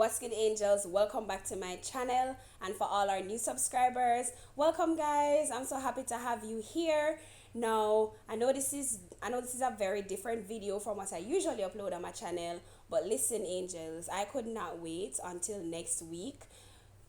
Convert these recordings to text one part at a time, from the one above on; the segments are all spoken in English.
What's good, angels? Welcome back to my channel, and for all our new subscribers, welcome, guys. I'm so happy to have you here. Now, I know this is a very different video from what I usually upload on my channel, but listen, angels, I could not wait until next week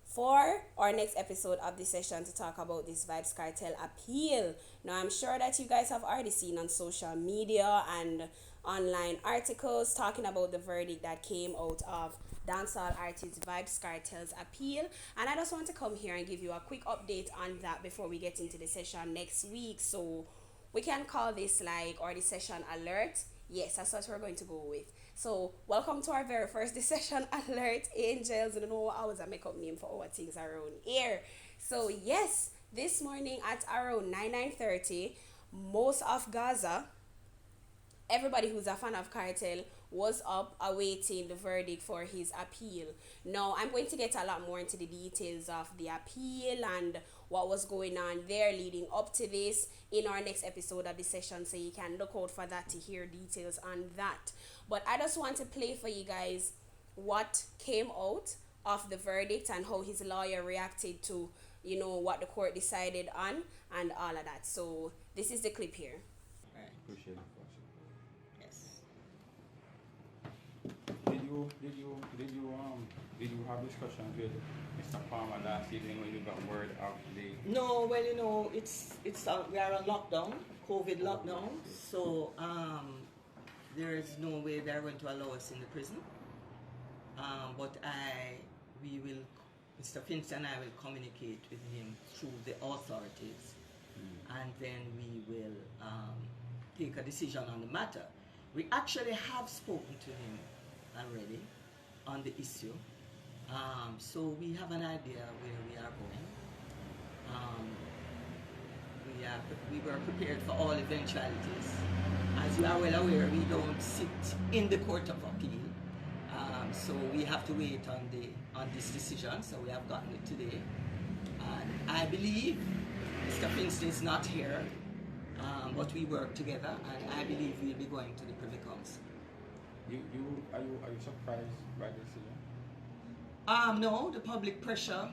for our next episode of the session to talk about this Vybz Kartel appeal. Now, I'm sure that you guys have already seen on social media and online articles talking about the verdict that came out of dancehall artist Vybz Kartel's appeal, and I just want to come here and give you a quick update on that before we get into the session next week. So we can call this like or the session alert. Yes, that's what we're going to go with. So welcome to our very first DSession alert, angels. I don't know what I was a makeup name for our things around here. So yes, this morning at around 9:30, most of Gaza, everybody who's a fan of Cartel, was up awaiting the verdict for his appeal. Now, I'm going to get a lot more into the details of the appeal and what was going on there leading up to this in our next episode of the session, so you can look out for that to hear details on that. But I just want to play for you guys what came out of the verdict and how his lawyer reacted to, what the court decided on and all of that. So this is the clip here. Right. Appreciate it. Yes. Did you have discussions with Mr. Palmer last evening when you got word of the? No, well, it's we are on lockdown, COVID lockdown, so there is no way they're going to allow us in the prison. But Mr. Finch and I will communicate with him through the authorities, and then we will take a decision on the matter. We actually have spoken to him already on the issue, so we have an idea where we are going. We were prepared for all eventualities. As you are well aware, we don't sit in the Court of Appeal, so we have to wait on this decision. So we have gotten it today, and I believe Mr. Finston is not here, but we work together, and I believe we'll be going to the Privy Council. Are you surprised by the decision? No, the public pressure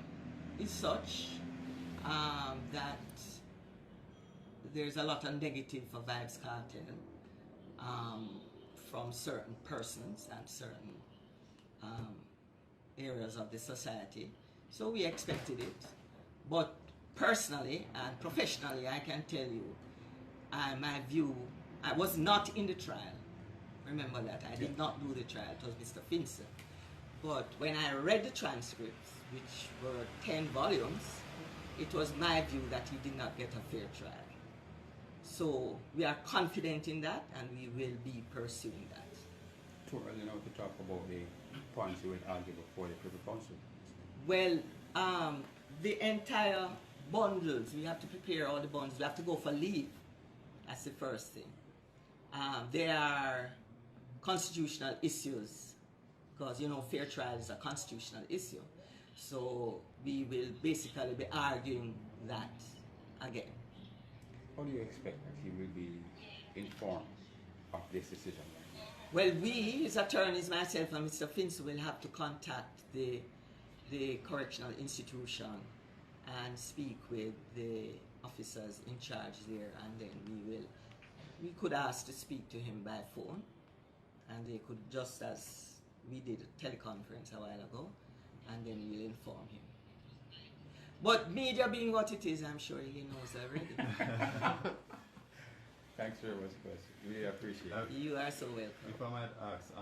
is such that there's a lot of negative for Vybz Kartel from certain persons and certain areas of the society. So we expected it. But personally and professionally, I can tell you, my view, I was not in the trial. Remember that. I did not do the trial. It was Mr. Finson. But when I read the transcripts, which were 10 volumes, it was my view that he did not get a fair trial. So we are confident in that, and we will be pursuing that. Too early now to talk about the points you would argue before the Privy Council. Well, the entire bundles, we have to prepare all the bundles. We have to go for leave. That's the first thing. There are constitutional issues, because fair trial is a constitutional issue. So we will basically be arguing that again. How do you expect that he will be informed of this decision? Well, we, his attorneys, myself and Mr. Finson, will have to contact the correctional institution and speak with the officers in charge there, and then we could ask to speak to him by phone, and they could, just as we did a teleconference a while ago, and then we'll inform him. But media being what it is, I'm sure he knows already. Thanks very much, Chris. Really appreciate it. You are so welcome. If I might ask,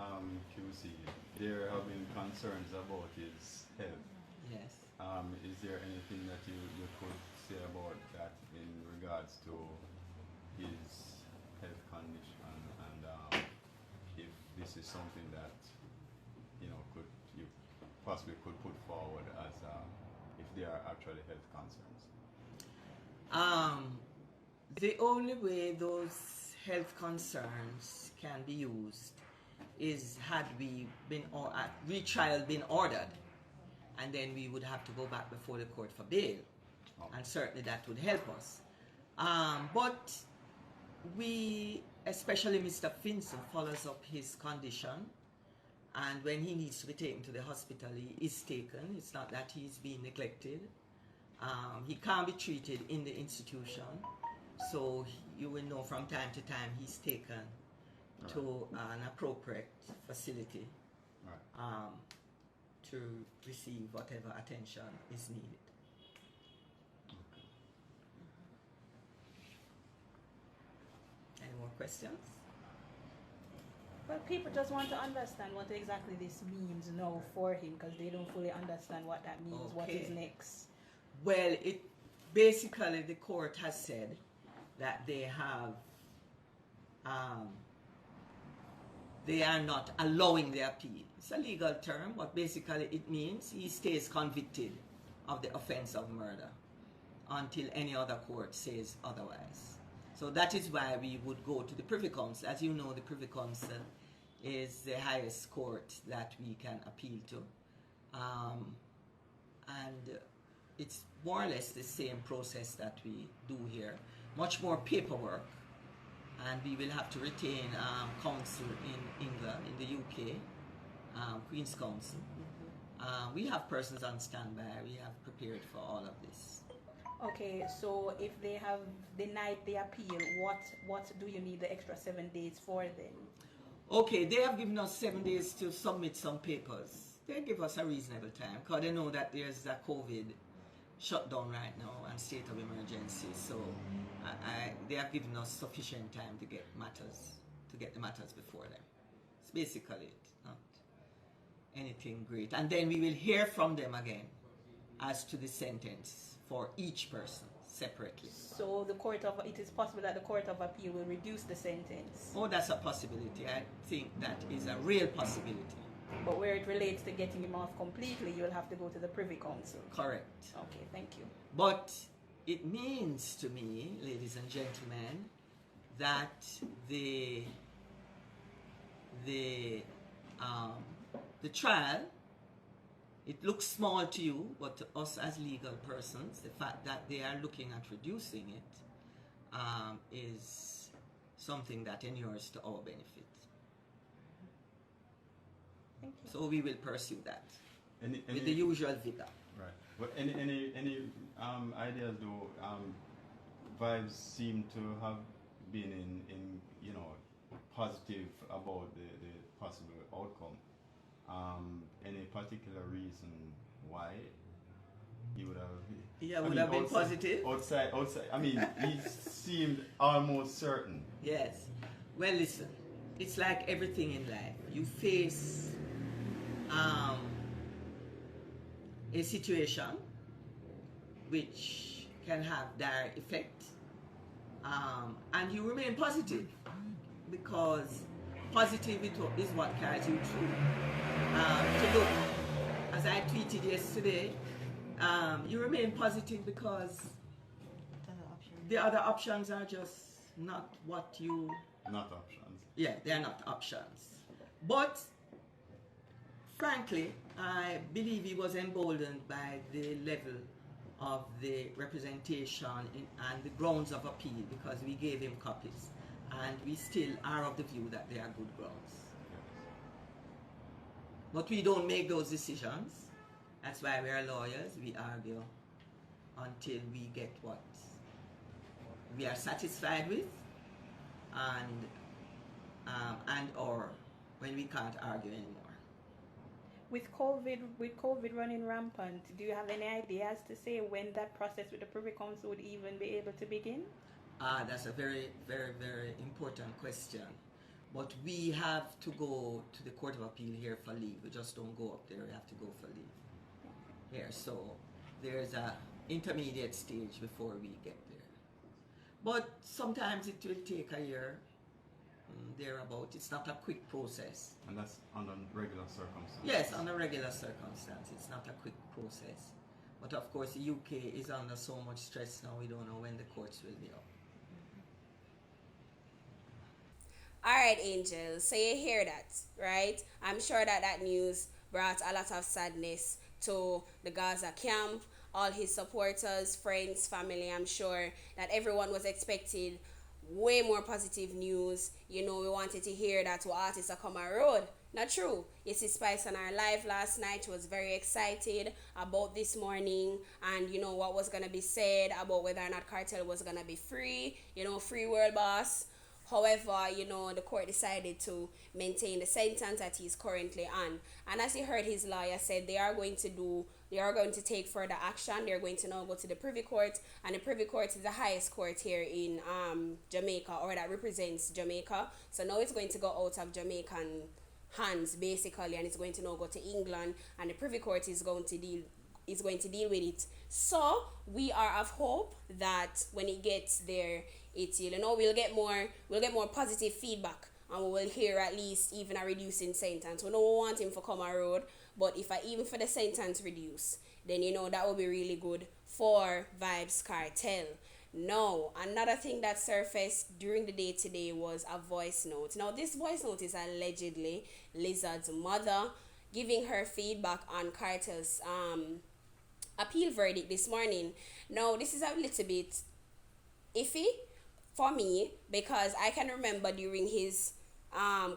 QC, there have been concerns about his health. Yes. Is there anything that you could say about that in regards to his health condition, and if this is something that you possibly could put forward as if there are actually health concerns? The only way those health concerns can be used is had retrial been ordered, and then we would have to go back before the court for bail, and certainly that would help us. But we, especially Mr. Finson, follows up his condition, And when he needs to be taken to the hospital, he is taken. It's not that he's being neglected. He can't be treated in the institution. So you will know from time to time he's taken to an appropriate facility to receive whatever attention is needed. Any more questions? Well, people just want to understand what exactly this means now for him, because they don't fully understand what that means. What is next? Well, it basically, the court has said that they are not allowing the appeal. It's a legal term, but basically it means he stays convicted of the offense of murder until any other court says otherwise. So that is why we would go to the Privy Council. As you know, the Privy Council is the highest court that we can appeal to. And it's more or less the same process that we do here. Much more paperwork, and we will have to retain counsel in England, in the UK, Queen's Counsel. We have persons on standby. We have prepared for all of this. Okay, so if they have denied the appeal, what do you need the extra 7 days for then? Okay, they have given us 7 days to submit some papers. They give us a reasonable time because they know that there's a COVID shutdown right now and state of emergency. So they have given us sufficient time to get the matters before them. It's basically it, not anything great. And then we will hear from them again as to the sentence for each person separately. So it is possible that the Court of Appeal will reduce the sentence. Oh, that's a possibility. I think that is a real possibility. But where it relates to getting him off completely, you'll have to go to the Privy Council. Correct. Okay, thank you. But it means to me, ladies and gentlemen, that the trial, it looks small to you, but to us as legal persons, the fact that they are looking at reducing it is something that inures to our benefit. Thank you. So we will pursue that with the Any usual vigor. right. But any ideas though? Vybz seem to have been in positive about the possible outcome. Any particular reason why he would have Been positive. Outside. I mean, he seemed almost certain. Yes. Well, listen, it's like everything in life. You face a situation which can have dire effect, and you remain positive because positive is what carries you through. To look, as I tweeted yesterday, you remain positive because the other options are just not what you... Not options. Yeah, they're not options. But, frankly, I believe he was emboldened by the level of the representation and the grounds of appeal because we gave him copies. And we still are of the view that they are good grounds. But we don't make those decisions. That's why we are lawyers. We argue until we get what we are satisfied with, and or when we can't argue anymore. With COVID running rampant, do you have any ideas to say when that process with the Privy Council would even be able to begin? That's a very, very, very important question. But we have to go to the Court of Appeal here for leave. We just don't go up there. We have to go for leave here. So there's an intermediate stage before we get there. But sometimes it will take a year, thereabout. It's not a quick process. And that's under regular circumstances? Yes, under regular circumstances. It's not a quick process. But of course, the UK is under so much stress now, we don't know when the courts will be up. All right, Angel. So you hear that, right? I'm sure that news brought a lot of sadness to the Gaza camp, all his supporters, friends, family. I'm sure that everyone was expecting way more positive news. We wanted to hear that two artists are come on road, Not true. You see Spice on our live last night. She was very excited about this morning and you know what was gonna be said about whether or not Cartel was gonna be free, you know, free world boss. However, you know, the court decided to maintain the sentence that he's currently on. And as you heard his lawyer said, they are going to take further action. They're going to now go to the Privy Court, and the Privy Court is the highest court here in Jamaica, or that represents Jamaica. So now it's going to go out of Jamaican hands basically, and it's going to now go to England, and the Privy Court is going to deal with it. So we are of hope that when it gets there, it's, you know, we'll get more positive feedback, and we will hear at least even a reducing sentence. We don't want him to come a road, but if I even for the sentence reduce, then you know that will be really good for Vybz Kartel. No, another thing that surfaced during the day today was a voice note. Now, this voice note is allegedly Lizard's mother giving her feedback on Cartel's appeal verdict this morning. Now, this is a little bit iffy for me because I can remember during his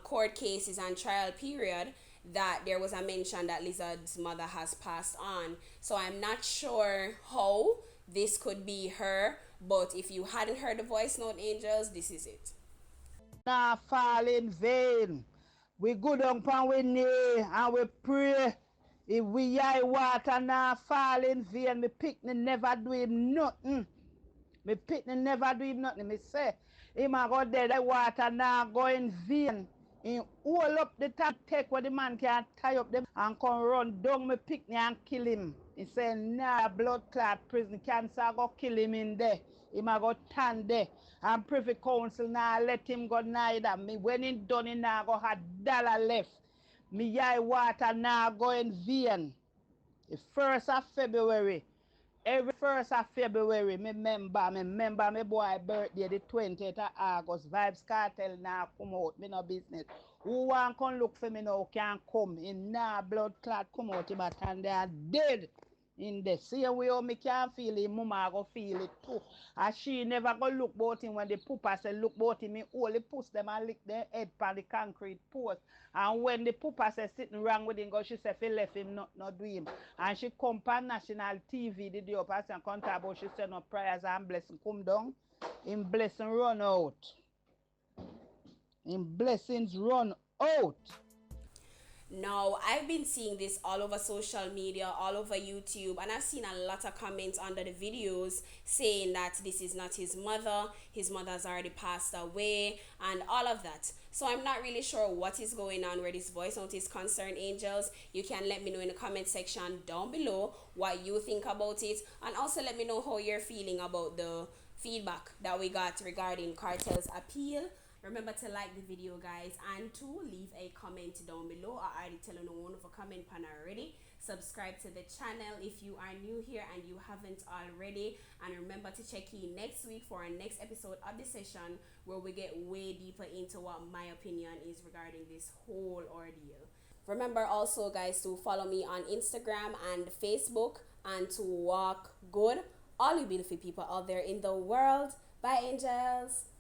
court cases and trial period that there was a mention that Lizard's mother has passed on. So I'm not sure how this could be her, but if you hadn't heard the voice note, angels, this is it. Nah fall in vain. We go down pan we knee and we pray. If we eye water nah fall in vain. Me picnic never do him nothing. Me picnic never do him nothing. Me say, him a go there, the water nah go in vain. He hold up the tap, take what the man can tie up them and come run down me picnic and kill him. He say, nah, blood clot prison, cancer go kill him in there. Him a go stand there. And Privy Council nah let him go neither. Me when he done, he nah go have $1 left. Me eye water nah go in vain. The 1st of February. Every 1st of February, me remember me boy birthday, the 20th of August. Vybz Kartel now come out, me no business. Who want come look for me now can come. In now blood clot come out, but and they are dead. In the same way how me can feel it, mama go feel it too. And she never go look about him when the pooper say look about him, me only push them and lick their head on the concrete post. And when the pooper say something wrong with him, go she say, if he left him, not do him. And she come on national TV, the day up and come about, she said no prayers and blessing come down. In blessing run out. In blessings run out. Now, I've been seeing this all over social media, all over YouTube, and I've seen a lot of comments under the videos saying that this is not his mother's already passed away, and all of that. So I'm not really sure what is going on where this voice note is concerned, angels. You can let me know in the comment section down below what you think about it, and also let me know how you're feeling about the feedback that we got regarding Cartel's appeal. Remember to like the video, guys, and to leave a comment down below. I already tell you no one for comment pan already. Subscribe to the channel if you are new here and you haven't already. And remember to check in next week for our next episode of DSession, where we get way deeper into what my opinion is regarding this whole ordeal. Remember also, guys, to follow me on Instagram and Facebook, and to walk good. All you beautiful people out there in the world. Bye, angels.